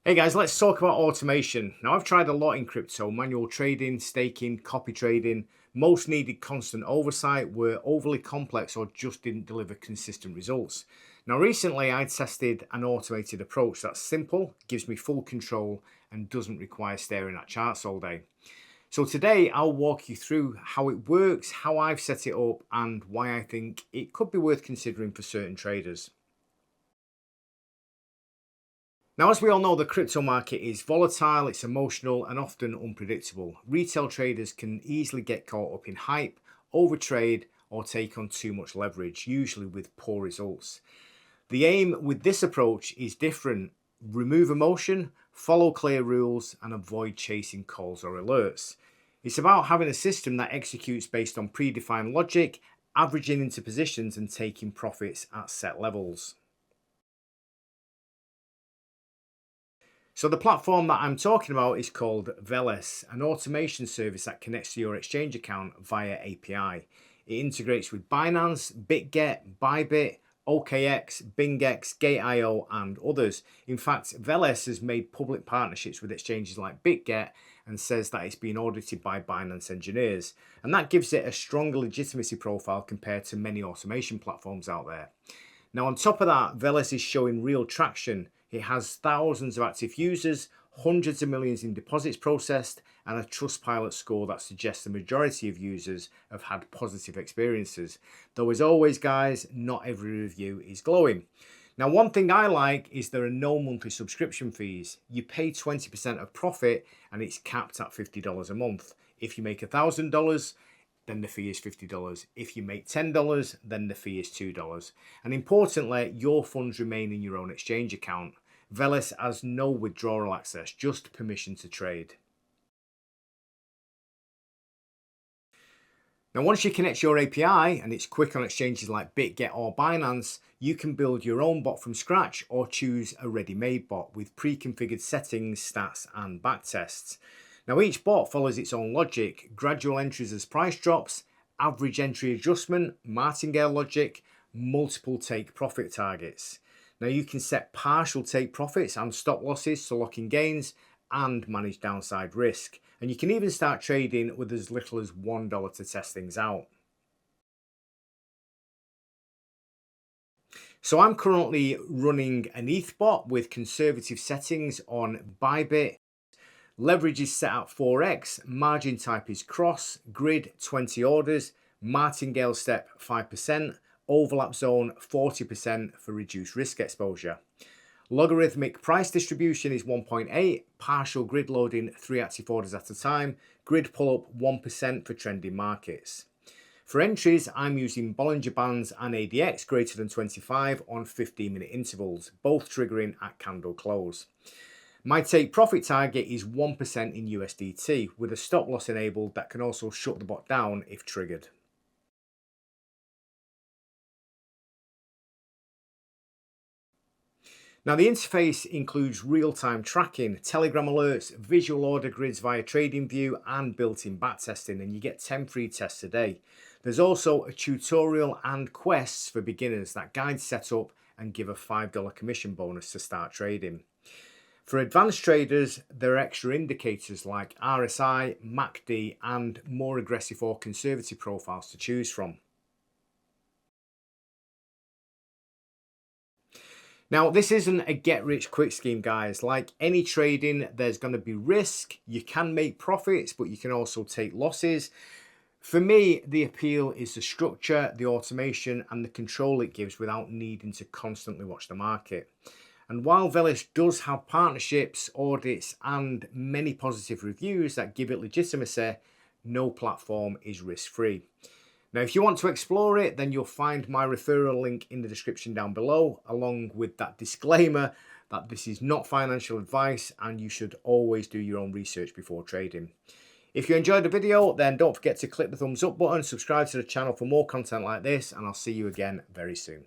Hey guys, let's talk about automation. Now, I've tried a lot in crypto: manual trading, staking, copy trading. Most needed constant oversight, were overly complex, or just didn't deliver consistent results. Now, recently I tested an automated approach that's simple, gives me full control, and doesn't require staring at charts all day. So today I'll walk you through how it works, how I've set it up, and why I think it could be worth considering for certain traders. Now, as we all know, the crypto market is volatile, it's emotional, and often unpredictable. Retail traders can easily get caught up in hype, overtrade, or take on too much leverage, usually with poor results. The aim with this approach is different: remove emotion, follow clear rules, and avoid chasing calls or alerts. It's about having a system that executes based on predefined logic, averaging into positions, and taking profits at set levels. So the platform that I'm talking about is called Veles, an automation service that connects to your exchange account via API. It integrates with Binance, Bitget, Bybit, OKX, BingX, Gate.io, and others. In fact, Veles has made public partnerships with exchanges like Bitget and says that it's been audited by Binance engineers. And that gives it a stronger legitimacy profile compared to many automation platforms out there. Now, on top of that, Veles is showing real traction. It has thousands of active users, hundreds of millions in deposits processed, and a Trustpilot score that suggests the majority of users have had positive experiences. Though, as always, guys, not every review is glowing. Now, one thing I like is there are no monthly subscription fees. You pay 20% of profit and it's capped at $50 a month. If you make $1,000, then the fee is $50. If you make $10, then the fee is $2. And importantly, your funds remain in your own exchange account. Veles has no withdrawal access, just permission to trade. Now, once you connect your API, and it's quick on exchanges like Bitget or Binance, you can build your own bot from scratch or choose a ready-made bot with pre-configured settings, stats, and backtests. Now, each bot follows its own logic: gradual entries as price drops, average entry adjustment, martingale logic, multiple take profit targets. Now, you can set partial take profits and stop losses to lock in gains and manage downside risk. And you can even start trading with as little as $1 to test things out. So I'm currently running an ETH bot with conservative settings on Bybit. Leverage is set at 4x, margin type is cross, grid 20 orders, martingale step 5%, overlap zone 40% for reduced risk exposure. Logarithmic price distribution is 1.8, partial grid loading 3 active orders at a time, grid pull up 1% for trending markets. For entries, I'm using Bollinger Bands and ADX greater than 25 on 15-minute intervals, both triggering at candle close. My take profit target is 1% in USDT, with a stop loss enabled that can also shut the bot down if triggered. Now, the interface includes real-time tracking, Telegram alerts, visual order grids via TradingView, and built-in backtesting, and you get 10 free tests a day. There's also a tutorial and quests for beginners that guide setup and give a $5 commission bonus to start trading. For advanced traders, there are extra indicators like RSI, MACD, and more aggressive or conservative profiles to choose from. Now, this isn't a get-rich-quick scheme, guys. Like any trading, there's going to be risk. You can make profits, but you can also take losses. For me, the appeal is the structure, the automation, and the control it gives without needing to constantly watch the market. And while Veles does have partnerships, audits, and many positive reviews that give it legitimacy, no platform is risk-free. Now, if you want to explore it, then you'll find my referral link in the description down below, along with that disclaimer that this is not financial advice and you should always do your own research before trading. If you enjoyed the video, then don't forget to click the thumbs up button, subscribe to the channel for more content like this, and I'll see you again very soon.